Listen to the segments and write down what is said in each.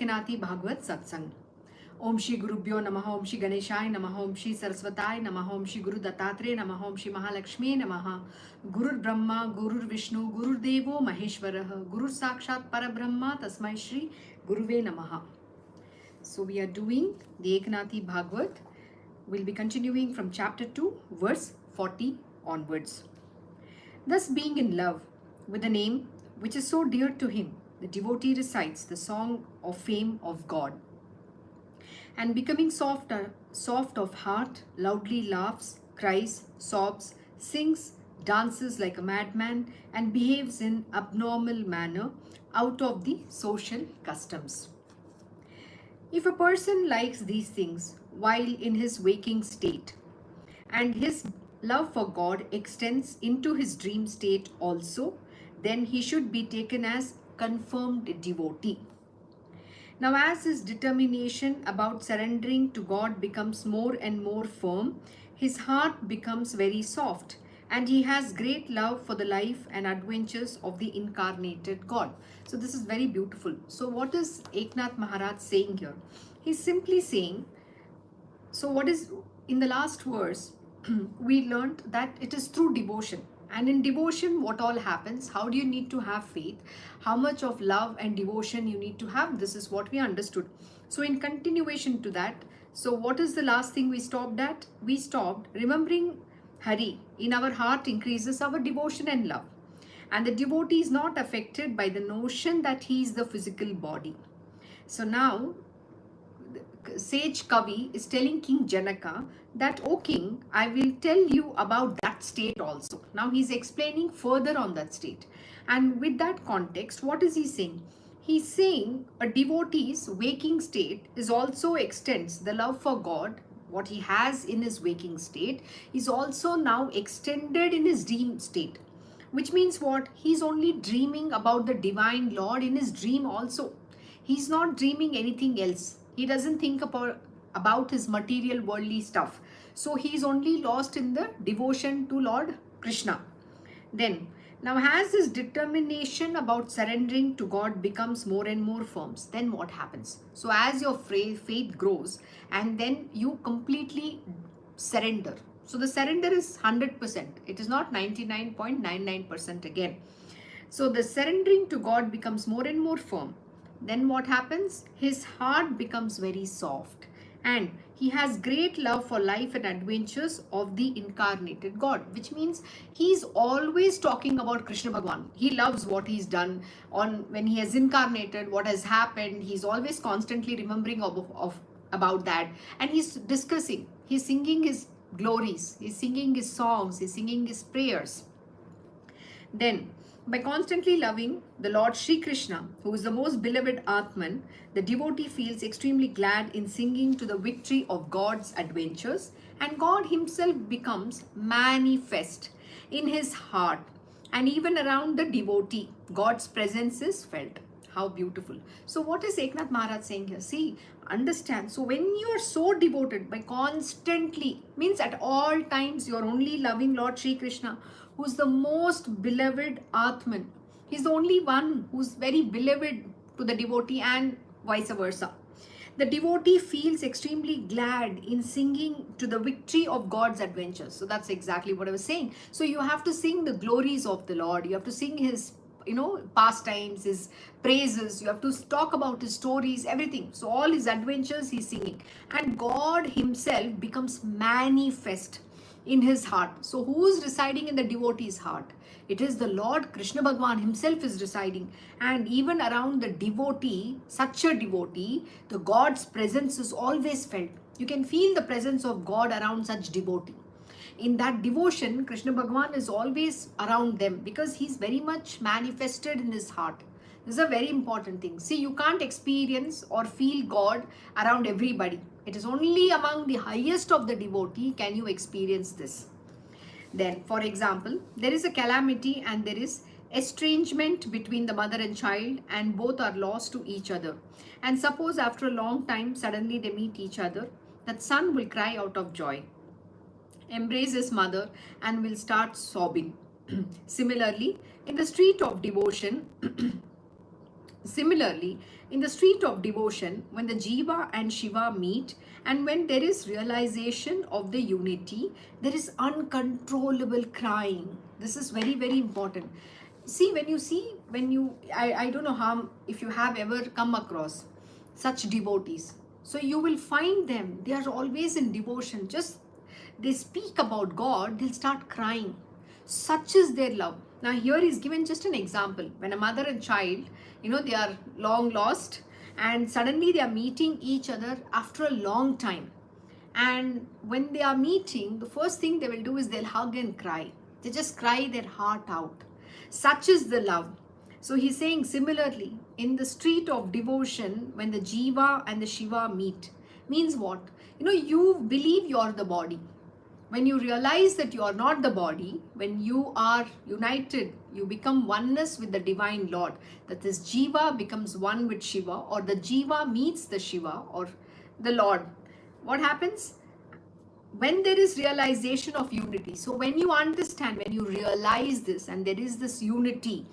Eknathi Bhagavad Satsang. Om Shri Gurubhyo Namaha, Om Shri Ganeshaya Namaha, Om Shri Saraswatai Namaha, Om Shri Guru Dattatreya Namaha, Om Shri Mahalakshmi Namaha. Gurur Brahma, Gurur Vishnu, Gurur Devo Maheshwaraha, Gurur Sakshat Parabrahma, Tasmai Shri Guruve Namaha. So we are doing the Eknathi Bhagavad. We'll be continuing from chapter 2, verse 40 onwards. Thus, being in love with a name which is so dear to him, the devotee recites the song of fame of God. And becoming soft of heart, loudly laughs, cries, sobs, sings, dances like a madman, and behaves in abnormal manner out of the social customs. If a person likes these things while in his waking state, and his love for God extends into his dream state also, then he should be taken as confirmed devotee. Now, as his determination about surrendering to God becomes more and more firm, his heart becomes very soft, and he has great love for the life and adventures of the incarnated God. So this is very beautiful. So what is Eknath Maharaj saying here? He's simply saying, so what is in the last verse, we learned that it is through devotion. And in devotion, what all happens? How do you need to have faith? How much of love and devotion you need to have? This is what we understood. So in continuation to that, so what is the last thing we stopped at? We stopped remembering Hari in our heart increases our devotion and love. And the devotee is not affected by the notion that he is the physical body. So now, sage Kavi is telling King Janaka that, O king, I will tell you about that state also. Now he's explaining further on that state. And with that context, what is he saying? He's saying a devotee's waking state is also extends the love for God, what he has in his waking state, is also now extended in his dream state. Which means what? He's only dreaming about the divine Lord in his dream also. He's not dreaming anything else. He doesn't think about his material worldly stuff. So he's only lost in the devotion to Lord Krishna. Then, now as his determination about surrendering to God becomes more and more firm, then what happens? So as your faith grows and then you completely surrender. So the surrender is 100%. It is not 99.99% again. So the surrendering to God becomes more and more firm. Then what happens? His heart becomes very soft and he has great love for life and adventures of the incarnated God, which means he's always talking about Krishna Bhagwan. He loves what he's done on when he has incarnated, what has happened. He's always constantly remembering about that, and he's discussing, he's singing his glories, he's singing his songs, he's singing his prayers. Then, by constantly loving the Lord Sri Krishna, who is the most beloved Atman, the devotee feels extremely glad in singing to the victory of God's adventures, and God himself becomes manifest in his heart, and even around the devotee, God's presence is felt. How beautiful. So what is Eknath Maharaj saying here? See, understand. So when you are so devoted by constantly, means at all times you are only loving Lord Sri Krishna, who's the most beloved Atman. He's the only one who's very beloved to the devotee and vice versa. The devotee feels extremely glad in singing to the victory of God's adventures. So that's exactly what I was saying. So you have to sing the glories of the Lord. You have to sing his pastimes, his praises. You have to talk about his stories, everything. So all his adventures he's singing. And God himself becomes manifest in his heart. So who is residing in the devotee's heart? It is the Lord Krishna Bhagwan himself is residing. And even around the devotee, such a devotee, the God's presence is always felt. You can feel the presence of God around such devotee. In that devotion, Krishna Bhagwan is always around them because he's very much manifested in his heart. This is a very important thing. See, you can't experience or feel God around everybody. It is only among the highest of the devotee can you experience this. Then, for example, there is a calamity and there is estrangement between the mother and child, and both are lost to each other. And suppose after a long time, suddenly they meet each other, that son will cry out of joy, embrace his mother, and will start sobbing. Similarly, in the street of devotion, Similarly, in the street of devotion, when the Jiva and Shiva meet, and when there is realization of the unity, there is uncontrollable crying. This is very, very important. I don't know how, if you have ever come across such devotees. So you will find them, they are always in devotion. Just they speak about God, they'll start crying. Such is their love. Now here is given just an example. When a mother and child, they are long lost, and suddenly they are meeting each other after a long time. And when they are meeting, the first thing they will do is they'll hug and cry. They just cry their heart out. Such is the love. So he's saying similarly, in the street of devotion, when the Jiva and the Shiva meet, means what? You believe you're the body. When you realize that you are not the body, when you are united, you become oneness with the Divine Lord. That this Jiva becomes one with Shiva, or the Jiva meets the Shiva or the Lord. What happens? When there is realization of unity. So when you understand, when you realize this, and there is this unity,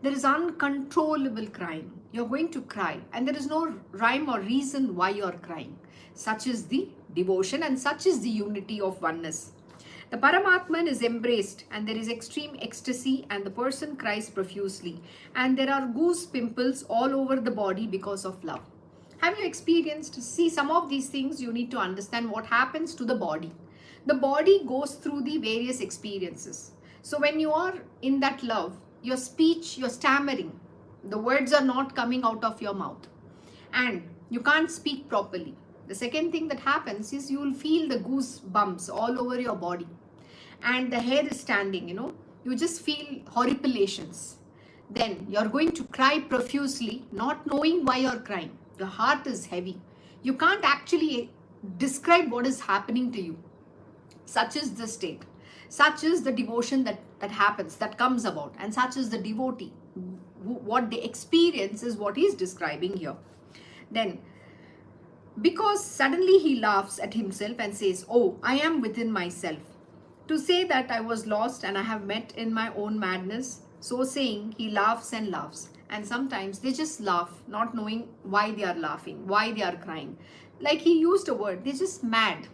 there is uncontrollable crying. You're going to cry, and there is no rhyme or reason why you're crying. Such is the devotion, and such is the unity of oneness. The Paramatman is embraced, and there is extreme ecstasy, and the person cries profusely, and there are goose pimples all over the body because of love. Have you experienced? See, some of these things you need to understand what happens to the body. The body goes through the various experiences. So when you are in that love, your speech, you're stammering. The words are not coming out of your mouth, and you can't speak properly. The second thing that happens is you will feel the goosebumps all over your body, and the hair is standing, you just feel horripilations. Then you're going to cry profusely, not knowing why you're crying. Your heart is heavy. You can't actually describe what is happening to you. Such is the state. Such is the devotion that happens, that comes about, and such is the devotee. What they experience is what he is describing here. Then, because suddenly he laughs at himself and says, "Oh, I am within myself." To say that I was lost and I have met in my own madness, so saying, he laughs and laughs. And sometimes they just laugh, not knowing why they are laughing, why they are crying. Like he used a word, they're just mad.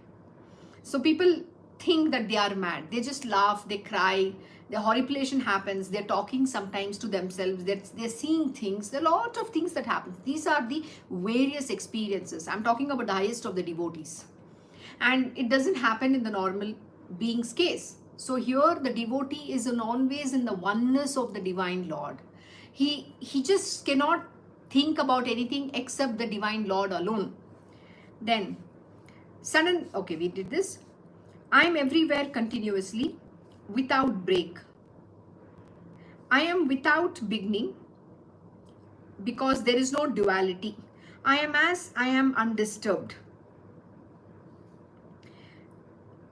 So people think that they are mad. They just laugh, they cry, the horripilation happens, they're talking sometimes to themselves, they're seeing things, there are a lot of things that happen. These are the various experiences. I'm talking about the highest of the devotees. And it doesn't happen in the normal being's case. So here the devotee is always in the oneness of the Divine Lord. He just cannot think about anything except the Divine Lord alone. Then okay, we did this. I am everywhere continuously, without break. I am without beginning, because there is no duality. I am as I am undisturbed.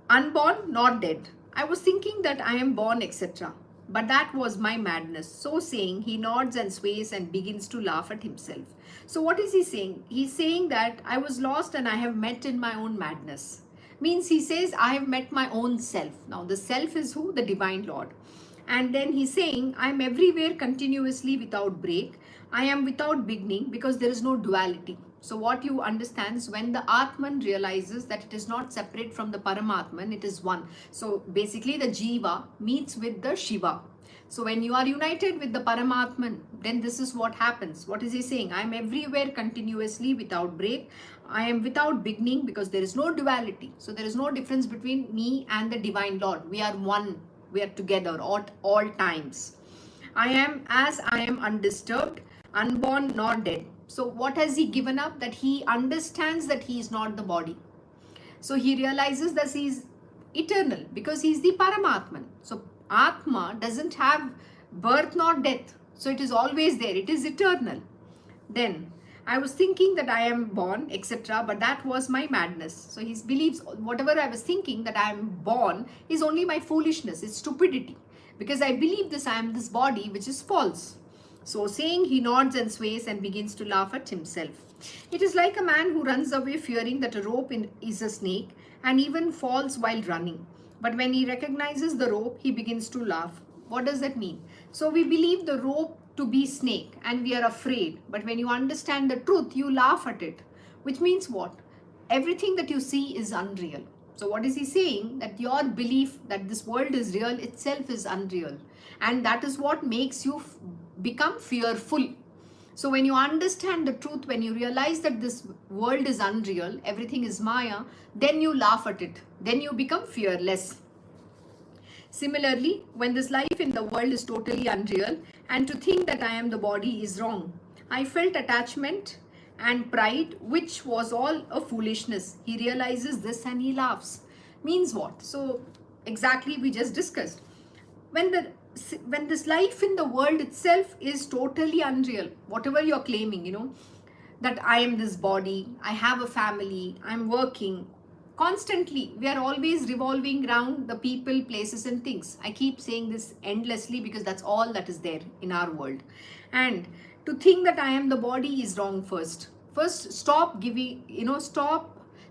Unborn, not dead. I was thinking that I am born, etc. But that was my madness. So saying, he nods and sways and begins to laugh at himself. So what is he saying? He's saying that I was lost and I have met in my own madness. Means he says, I have met my own self. Now the self is who? The Divine Lord. And then he's saying, I am everywhere continuously without break. I am without beginning, because there is no duality. So what you understand is when the Atman realizes that it is not separate from the Paramatman, it is one. So basically the Jiva meets with the Shiva. So when you are united with the Paramatman, then this is what happens. What is he saying? I am everywhere continuously without break. I am without beginning, because there is no duality. So there is no difference between me and the Divine Lord. We are one. We are together at all times. I am as I am undisturbed, unborn nor dead. So what has he given up? That he understands that he is not the body. So he realizes that he is eternal, because he is the Paramatman. So Atma doesn't have birth nor death. So it is always there. It is eternal. Then I was thinking that I am born, etc. But that was my madness. So he believes whatever I was thinking that I am born is only my foolishness. It's stupidity. Because I believe this, I am this body, which is false. So saying, he nods and sways and begins to laugh at himself. It is like a man who runs away fearing that a rope is a snake, and even falls while running. But when he recognizes the rope, he begins to laugh. What does that mean? So we believe the rope to be snake and we are afraid. But when you understand the truth, you laugh at it. Which means what? Everything that you see is unreal. So what is he saying? That your belief that this world is real itself is unreal. And that is what makes you become fearful. So when you understand the truth, when you realize that this world is unreal, everything is Maya, then you laugh at it. Then you become fearless. Similarly, when this life in the world is totally unreal, and to think that I am the body is wrong, I felt attachment and pride, which was all a foolishness. He realizes this and he laughs. Means what? So exactly we just discussed. When this life in the world itself is totally unreal, whatever you're claiming, that I am this body, I have a family, I'm working. Constantly, we are always revolving around the people, places and things. I keep saying this endlessly because that's all that is there in our world. And to think that I am the body is wrong first. First, stop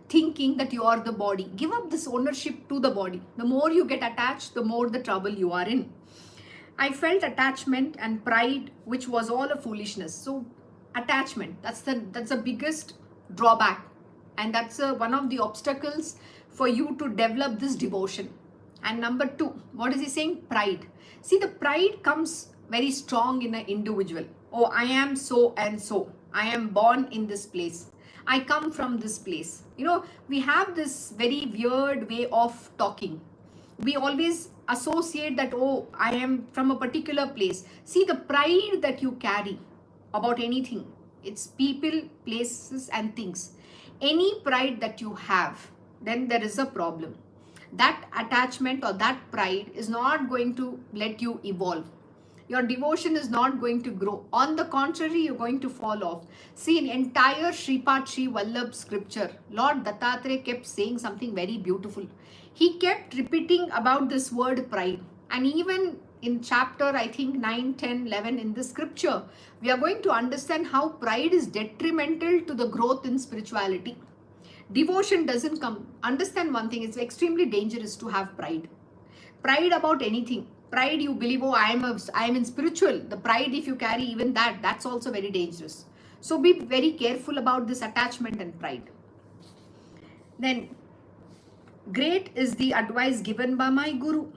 thinking that you are the body. Give up this ownership to the body. The more you get attached, the more the trouble you are in. I felt attachment and pride, which was all a foolishness. So attachment, that's the biggest drawback. And that's one of the obstacles for you to develop this devotion. And number 2, what is he saying? Pride. See, the pride comes very strong in an individual. Oh, I am so and so. I am born in this place. I come from this place. We have this very weird way of talking. We always associate that, oh, I am from a particular place. See, the pride that you carry about anything, it's people, places and things. Any pride that you have, then there is a problem. That attachment or that pride is not going to let you evolve. Your devotion is not going to grow. On the contrary, you're going to fall off. See, in entire Shripad Sri Vallabh scripture, Lord Dattatreya kept saying something very beautiful. He kept repeating about this word pride. And even in chapter, I think 9, 10, 11 in this scripture, we are going to understand how pride is detrimental to the growth in spirituality. Devotion doesn't come. Understand one thing, it's extremely dangerous to have pride. Pride about anything. Pride, you believe, oh, I am in spiritual. The pride, if you carry even that's also very dangerous. So be very careful about this attachment and pride. Then, great is the advice given by my Guru.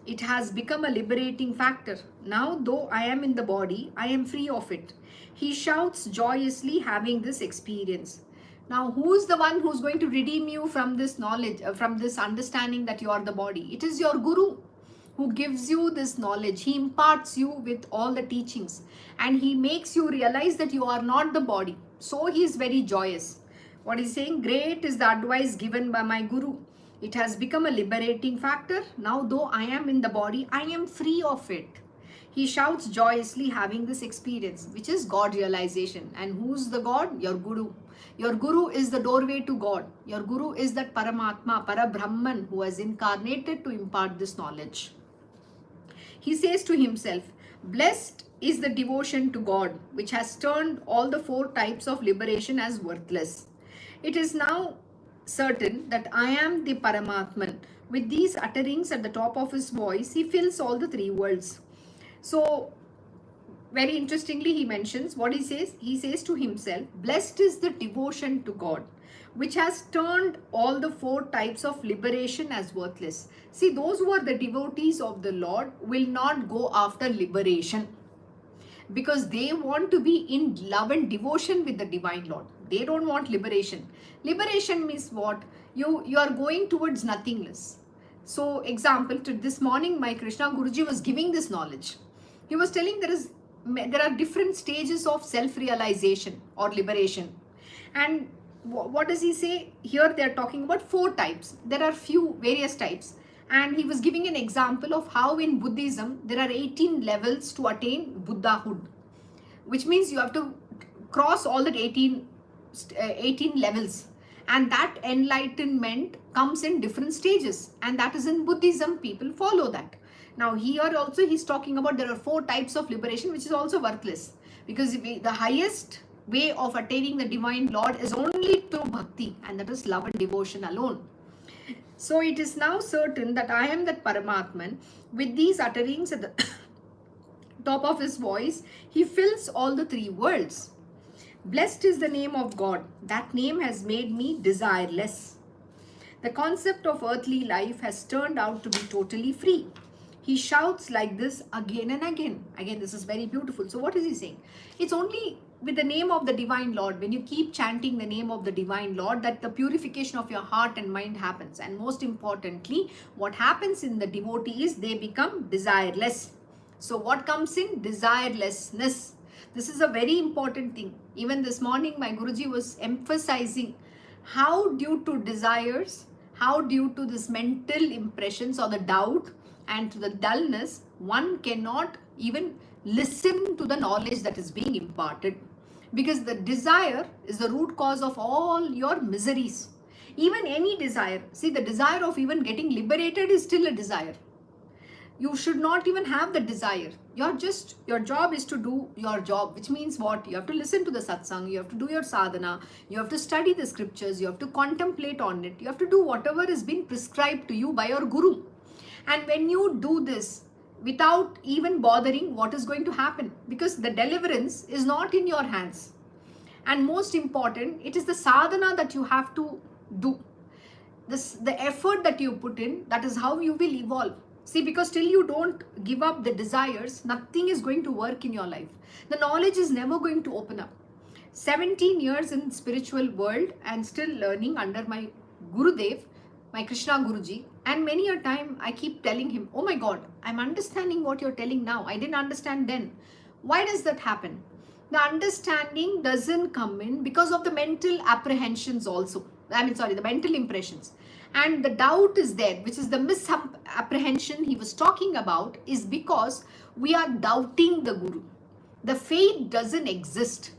It has become a liberating factor. Now, though I am in the body, I am free of it. He shouts joyously, having this experience. Now, who's the one who's going to redeem you from this knowledge, from this understanding that you are the body? It is your Guru who gives you this knowledge. He imparts you with all the teachings and he makes you realize that you are not the body. So he is very joyous. What he's saying, great is the advice given by my Guru. It has become a liberating factor. Now, though I am in the body, I am free of it. He shouts joyously, having this experience, which is God realization. And who's the God? Your Guru. Your Guru is the doorway to God. Your Guru is that Paramatma, Parabrahman, who has incarnated to impart this knowledge. He says to himself, blessed is the devotion to God, which has turned all the 4 types of liberation as worthless. It is now certain that I am the Paramatman. With these utterings at the top of his voice, he fills all the 3 worlds. So, very interestingly, he mentions what he says. He says to himself, blessed is the devotion to God, which has turned all the 4 types of liberation as worthless. See, those who are the devotees of the Lord will not go after liberation because they want to be in love and devotion with the Divine Lord. They don't want liberation. Liberation means what? You are going towards nothingness. So, example, to this morning, my Krishna Guruji was giving this knowledge. He was telling there are different stages of self-realization or liberation. And what does he say? Here they are talking about 4 types. There are various types. And he was giving an example of how in Buddhism, there are 18 levels to attain Buddhahood. Which means you have to cross all the 18 levels. And that enlightenment comes in different stages. And that is in Buddhism, people follow that. Now here also he's talking about there are 4 types of liberation, which is also worthless. Because the highest way of attaining the Divine Lord is only through bhakti, and that is love and devotion alone. So it is now certain that I am that Paramatman. With these utterings at the top of his voice, he fills all the three worlds. Blessed is the name of God. That name has made me desireless. The concept of earthly life has turned out to be totally free. He shouts like this again and again. Again, this is very beautiful. So what is he saying? It's only with the name of the divine Lord, when you keep chanting the name of the divine Lord, that the purification of your heart and mind happens. And most importantly, what happens in the devotees, they become desireless. So what comes in? Desirelessness. This is a very important thing. Even this morning, my Guruji was emphasizing how due to desires, how due to this mental impressions or the doubt and to the dullness, one cannot even listen to the knowledge that is being imparted. Because the desire is the root cause of all your miseries. Even any desire, see, the desire of even getting liberated is still a desire. You should not even have the desire. Your job is to do your job, which means what? You have to listen to the satsang, you have to do your sadhana, you have to study the scriptures, you have to contemplate on it, you have to do whatever is being prescribed to you by your guru. And when you do this without even bothering, what is going to happen? Because the deliverance is not in your hands. And most important, it is the sadhana that you have to do. The effort that you put in, that is how you will evolve. See, because till you don't give up the desires, nothing is going to work in your life. The knowledge is never going to open up. 17 years in spiritual world and still learning under my Gurudev, my Krishna Guruji, and many a time I keep telling him, oh my God, I'm understanding what you're telling now. I didn't understand then. Why does that happen? The understanding doesn't come in because of the mental apprehensions also. The mental impressions. And the doubt is there, which is the misapprehension he was talking about, is because we are doubting the Guru. The faith doesn't exist.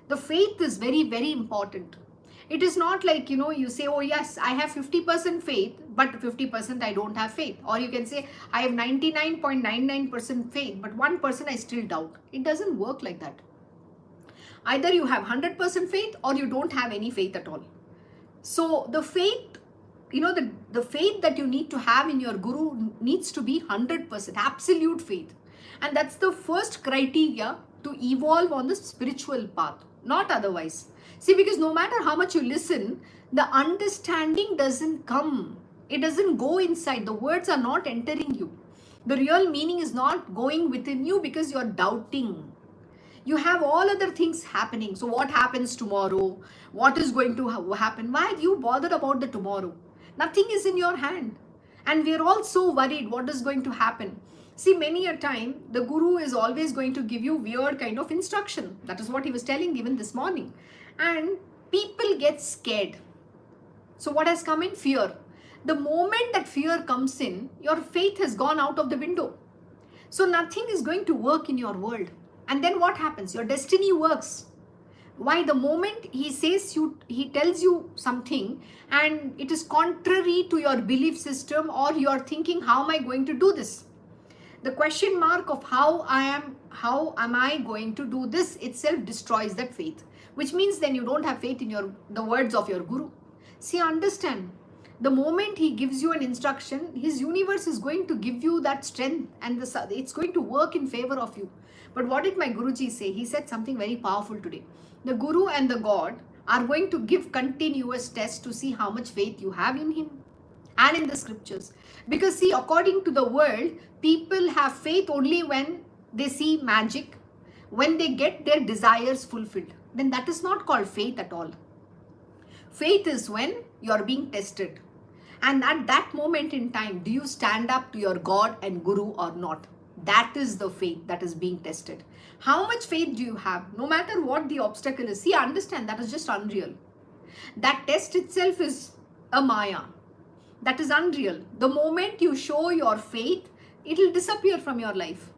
The faith is very, very important. It is not like, you say, oh yes, I have 50% faith, but 50% I don't have faith. Or you can say, I have 99.99% faith, but 1% I still doubt. It doesn't work like that. Either you have 100% faith or you don't have any faith at all. So the faith, the faith that you need to have in your Guru needs to be 100%, absolute faith. And that's the first criteria to evolve on the spiritual path, not otherwise. See, because no matter how much you listen, the understanding doesn't come. It doesn't go inside. The words are not entering you. The real meaning is not going within you because you're doubting. You have all other things happening. So what happens tomorrow? What is going to happen? Why are you bothered about the tomorrow? Nothing is in your hand. And we're all so worried what is going to happen. See, many a time, the Guru is always going to give you weird kind of instruction. That is what he was telling even this morning. And people get scared. So what has come in? Fear. The moment that fear comes in, your faith has gone out of the window. So nothing is going to work in your world. And then what happens? Your destiny works. Why? The moment he says he tells you something and it is contrary to your belief system, or you are thinking, how am I going to do this? The question mark of how am I going to do this itself destroys that faith, which means then you don't have faith in the words of your Guru. See, understand, the moment he gives you an instruction, his universe is going to give you that strength and it's going to work in favor of you. But what did my Guruji say? He said something very powerful today. The Guru and the God are going to give continuous tests to see how much faith you have in him and in the scriptures. Because see, according to the world, people have faith only when they see magic, when they get their desires fulfilled. Then that is not called faith at all. Faith is when you are being tested. And at that moment in time, do you stand up to your God and Guru or not? That is the faith that is being tested. How much faith do you have? No matter what the obstacle is. See, understand, that is just unreal. That test itself is a Maya. That is unreal. The moment you show your faith, it will disappear from your life.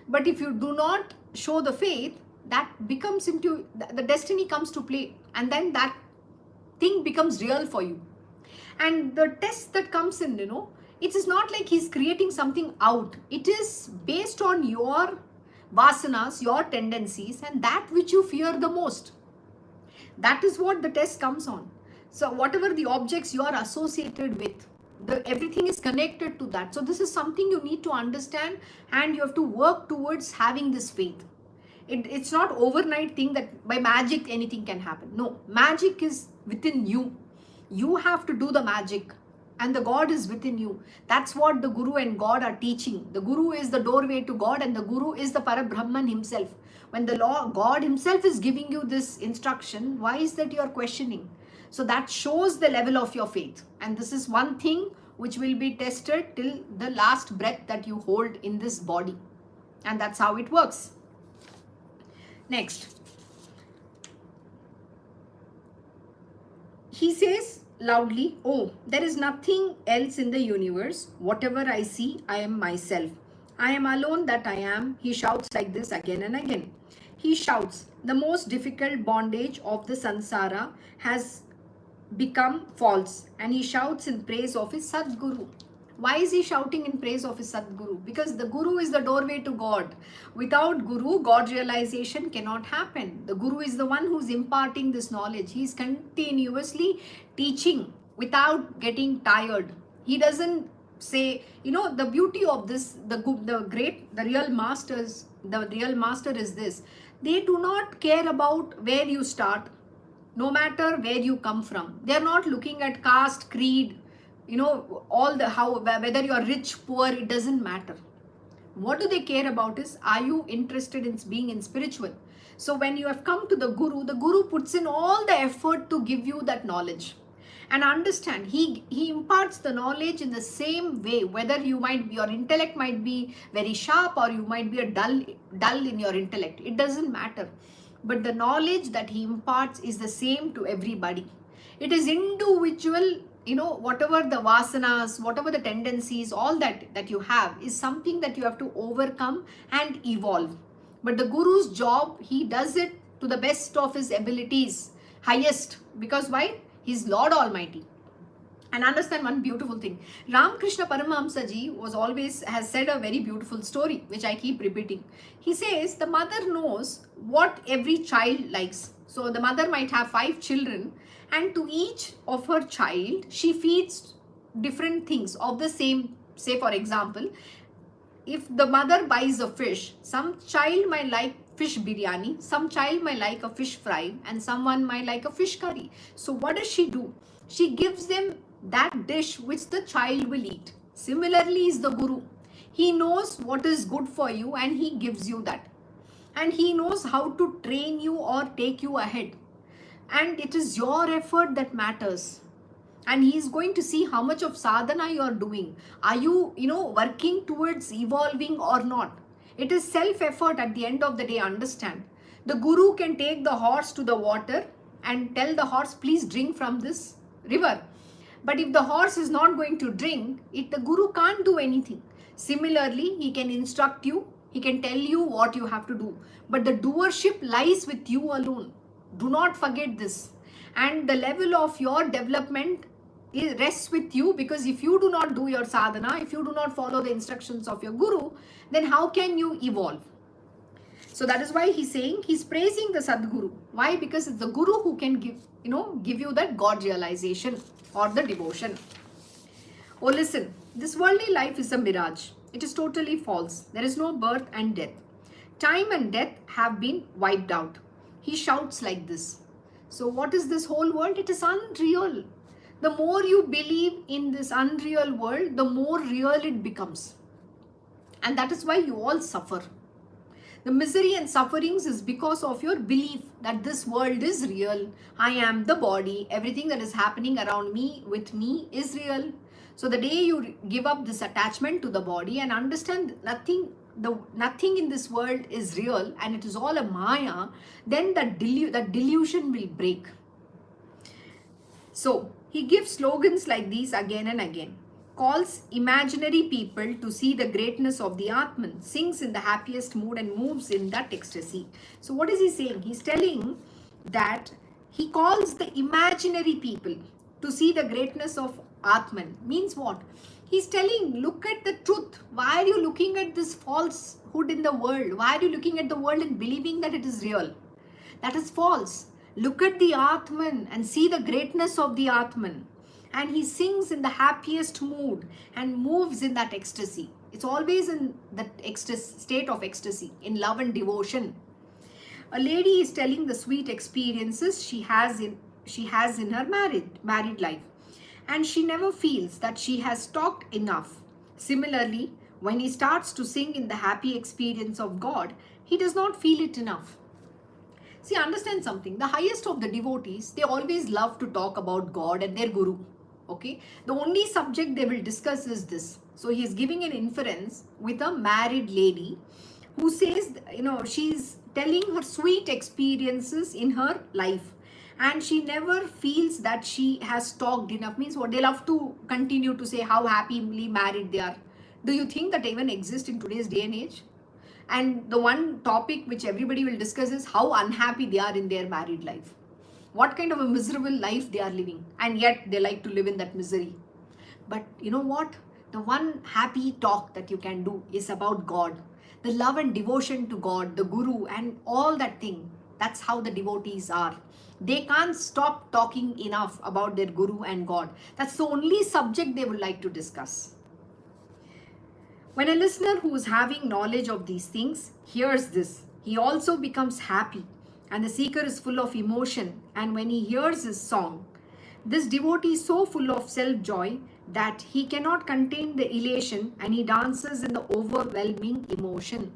But if you do not show the faith, that becomes into, the destiny comes to play. And then that thing becomes real for you. And the test that comes in, it is not like he's creating something out. It is based on your vasanas, your tendencies, and that which you fear the most. That is what the test comes on. So whatever the objects you are associated with, everything is connected to that. So this is something you need to understand, and you have to work towards having this faith. It's not overnight thing that by magic anything can happen. No, magic is within you. You have to do the magic, and the God is within you. That's what the Guru and God are teaching. The Guru is the doorway to God, and the Guru is the Parabrahman himself. When the God himself is giving you this instruction, why is that you are questioning? So that shows the level of your faith. And this is one thing which will be tested till the last breath that you hold in this body. And that's how it works. Next. He says loudly, oh, there is nothing else in the universe. Whatever I see, I am myself. I am alone that I am. He shouts like this again and again. He shouts, the most difficult bondage of the samsara has become false. And he shouts in praise of his Sadguru. Why is he shouting in praise of his Sadguru? Because the Guru is the doorway to God. Without Guru, God realization cannot happen. The Guru is the one who's imparting this knowledge. He is continuously teaching without getting tired. He doesn't say, the beauty of this, the real master is this. They do not care about where you start, no matter where you come from. They are not looking at caste, creed, whether you are rich, poor, it doesn't matter. What do they care about is, are you interested in being in spiritual? So when you have come to the Guru puts in all the effort to give you that knowledge. And understand, he imparts the knowledge in the same way, whether your intellect might be very sharp, or you might be a dull in your intellect. It doesn't matter. But the knowledge that he imparts is the same to everybody. It is individual. Whatever the vasanas, whatever the tendencies, all that you have is something that you have to overcome and evolve. But the Guru's job, he does it to the best of his abilities, highest. Because why? He's Lord Almighty. And understand one beautiful thing. Ramakrishna Paramahamsa Ji has said a very beautiful story, which I keep repeating. He says the mother knows what every child likes. So the mother might have 5 children, and to each of her child, she feeds different things of the same. Say, for example, if the mother buys a fish, some child might like fish biryani, some child might like a fish fry, and someone might like a fish curry. So what does she do? She gives them that dish which the child will eat. Similarly is the Guru. He knows what is good for you, and he gives you that. And he knows how to train you or take you ahead. And it is your effort that matters. And he is going to see how much of sadhana you are doing. Are you, working towards evolving or not? It is self-effort at the end of the day, understand. The Guru can take the horse to the water and tell the horse, please drink from this river. But if the horse is not going to drink, the Guru can't do anything. Similarly, he can instruct you. He can tell you what you have to do. But the doership lies with you alone. Do not forget this. And the level of your development rests with you, because if you do not do your sadhana, if you do not follow the instructions of your Guru, then how can you evolve? So that is why he's saying, he's praising the Sadguru. Why? Because it's the Guru who can give you that God realization or the devotion. Oh, listen, this worldly life is a mirage. It is totally false. There is no birth and death. Time and death have been wiped out. He shouts like this. So what is this whole world? It is unreal. The more you believe in this unreal world, the more real it becomes. And that is why you all suffer. The misery and sufferings is because of your belief that this world is real. I am the body. Everything that is happening around me, with me, is real. So the day you give up this attachment to the body and understand nothing in this world is real and it is all a maya, then that delusion will break. So he gives slogans like these again and again. Calls imaginary people to see the greatness of the Atman, sings in the happiest mood and moves in that ecstasy. So what is he saying? He's telling that he calls the imaginary people to see the greatness of Atman. Means what? He's telling, look at the truth. Why are you looking at this falsehood in the world? Why are you looking at the world and believing that it is real? That is false. Look at the Atman and see the greatness of the Atman. and he sings in the happiest mood and moves in that ecstasy. It's always in that state of ecstasy, in love and devotion. A lady is telling the sweet experiences she has in her married life, and she never feels that she has talked enough. Similarly, when he starts to sing in the happy experience of God, he does not feel it enough. See, understand something. The highest of the devotees, they always love to talk about God and their guru. Okay? The only subject they will discuss is this. So he is giving an inference with a married lady who says, she's telling her sweet experiences in her life, and she never feels that she has talked enough. Means what? They love to continue to say how happily married they are. Do you think that even exists in today's day and age? And the one topic which everybody will discuss is how unhappy they are in their married life. What kind of a miserable life they are living, and yet they like to live in that misery. But you know what? The one happy talk that you can do is about God. The love and devotion to God, the Guru, and all that thing. That's how the devotees are. They can't stop talking enough about their Guru and God. That's the only subject they would like to discuss. When a listener who is having knowledge of these things hears this, he also becomes happy, and the seeker is full of emotion. And when he hears his song, this devotee is so full of self-joy that he cannot contain the elation, and he dances in the overwhelming emotion.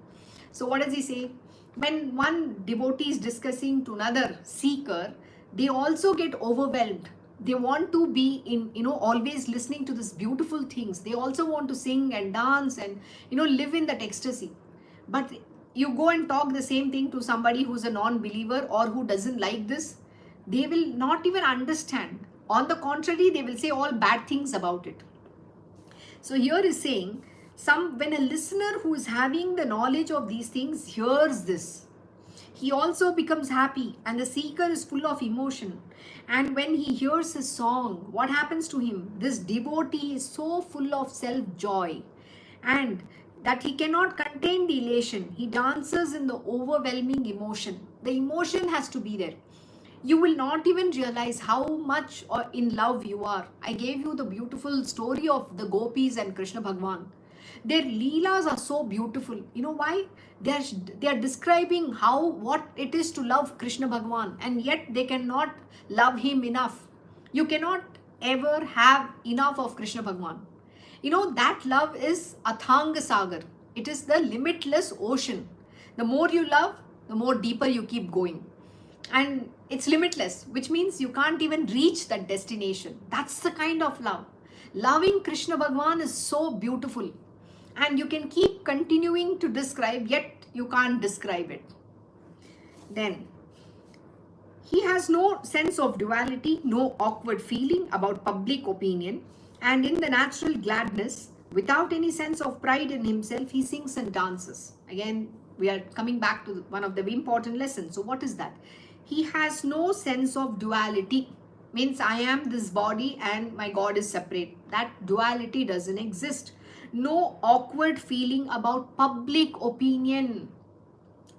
So what does he say? When one devotee is discussing to another seeker, they also get overwhelmed. They want to be in, always listening to these beautiful things. They also want to sing and dance and, live in that ecstasy. But you go and talk the same thing to somebody who's a non-believer or who doesn't like this, they will not even understand. On the contrary, they will say all bad things about it. So here is saying, when a listener who is having the knowledge of these things hears this, he also becomes happy, and the seeker is full of emotion. And when he hears his song, what happens to him? This devotee is so full of self-joy, and that he cannot contain the elation. He dances in the overwhelming emotion. The emotion has to be there. You will not even realize how much in love you are. I gave you the beautiful story of the gopis and Krishna Bhagwan. Their leelas are so beautiful. You know why? They are describing what it is to love Krishna Bhagwan, and yet they cannot love him enough. You cannot ever have enough of Krishna Bhagwan. That love is Athanga Sagar. It is the limitless ocean. The more you love, the more deeper you keep going. And it's limitless, which means you can't even reach that destination. That's the kind of love. Loving Krishna Bhagwan is so beautiful. And you can keep continuing to describe, yet you can't describe it. Then, he has no sense of duality, no awkward feeling about public opinion, and in the natural gladness, without any sense of pride in himself, he sings and dances. Again, we are coming back to one of the important lessons. So what is that? He has no sense of duality. Means I am this body and my God is separate. That duality doesn't exist. No awkward feeling about public opinion.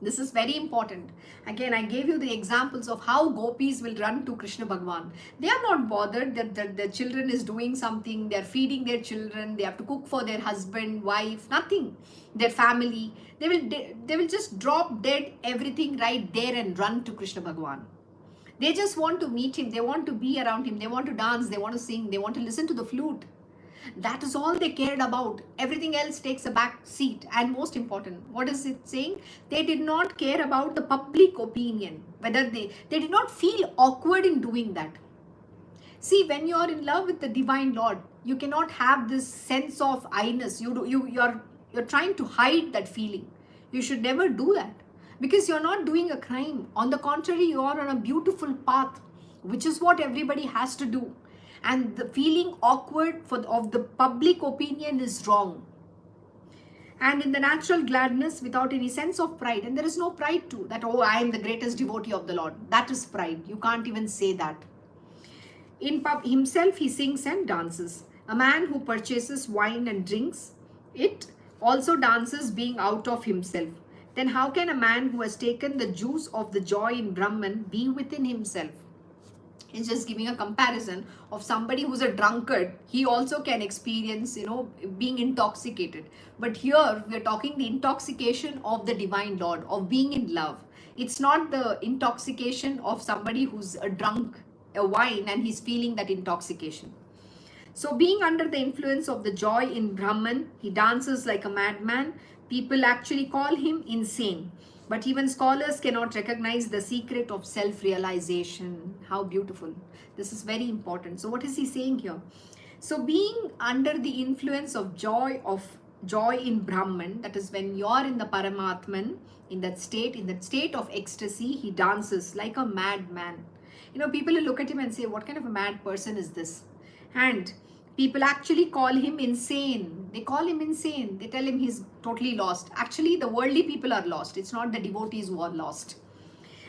This is very important. Again, I gave you the examples of how gopis will run to Krishna Bhagwan. They are not bothered that their children is doing something. They are feeding their children. They have to cook for their husband, wife, nothing. Their family. They will just drop dead everything right there and run to Krishna Bhagwan. They just want to meet him. They want to be around him. They want to dance. They want to sing. They want to listen to the flute. That is all they cared about. Everything else takes a back seat. And most important, what is it saying? They did not care about the public opinion. Whether they did not feel awkward in doing that. See, when you are in love with the divine Lord, you cannot have this sense of I-ness. You're trying to hide that feeling. You should never do that. Because you're not doing a crime. On the contrary, you are on a beautiful path, which is what everybody has to do. And the feeling awkward of the public opinion is wrong. And in the natural gladness, without any sense of pride, and there is no pride too, that, oh, I am the greatest devotee of the Lord. That is pride. You can't even say that. In himself, he sings and dances. A man who purchases wine and drinks it also dances being out of himself. Then how can a man who has taken the juice of the joy in Brahman be within himself? It's just giving a comparison of somebody who's a drunkard. He also can experience, being intoxicated. But here we are talking the intoxication of the divine Lord, of being in love. It's not the intoxication of somebody who's a drunk a wine and he's feeling that intoxication. So being under the influence of the joy in Brahman, he dances like a madman. People actually call him insane. But even scholars cannot recognize the secret of self-realization. How beautiful. This is very important. So what is he saying here? So being under the influence of joy in Brahman, that is when you're in the Paramatman, in that state of ecstasy, he dances like a madman. People will look at him and say, what kind of a mad person is this? And people actually call him insane. They call him insane. They tell him he's totally lost. Actually, the worldly people are lost. It's not the devotees who are lost.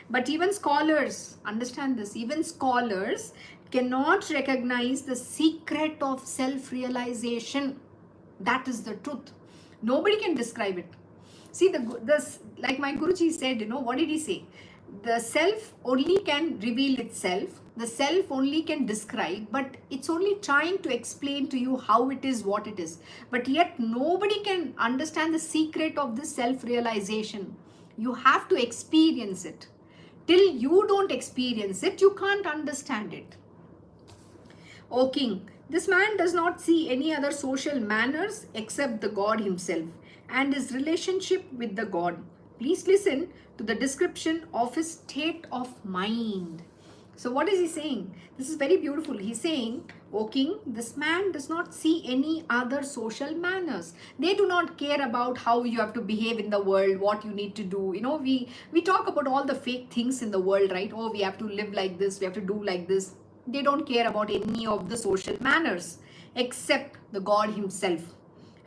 But even scholars, understand this, even scholars cannot recognize the secret of self-realization. That is the truth. Nobody can describe it. See, like my Guruji said, what did he say? The self only can reveal itself. The self only can describe, but it's only trying to explain to you how it is, what it is. But yet nobody can understand the secret of this self-realization. You have to experience it. Till you don't experience it, you can't understand it. O king, this man does not see any other social manners except the God himself and his relationship with the God. Please listen to the description of his state of mind. So what is he saying? This is very beautiful. He's saying, O king, this man does not see any other social manners. They do not care about how you have to behave in the world, what you need to do. We talk about all the fake things in the world, right? Oh, we have to live like this, we have to do like this. They don't care about any of the social manners except the God himself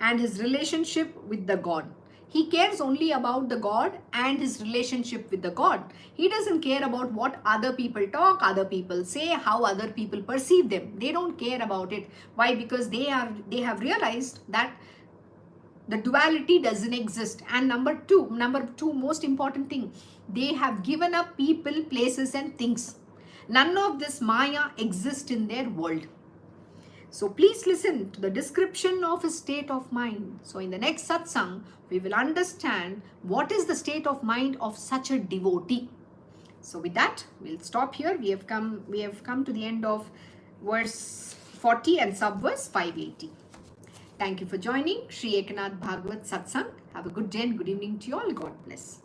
and his relationship with the God. He cares only about the God and his relationship with the God. He doesn't care about what other people talk, other people say, how other people perceive them. They don't care about it. Why? Because they have realized that the duality doesn't exist. And number two, most important thing, they have given up people, places and things. None of this Maya exists in their world. So please listen to the description of his state of mind. So in the next satsang, we will understand what is the state of mind of such a devotee. So with that, we'll stop here. We have come to the end of verse 40 and subverse 580. Thank you for joining Sri Ekanath Bhagavat Satsang. Have a good day and good evening to you all. God bless.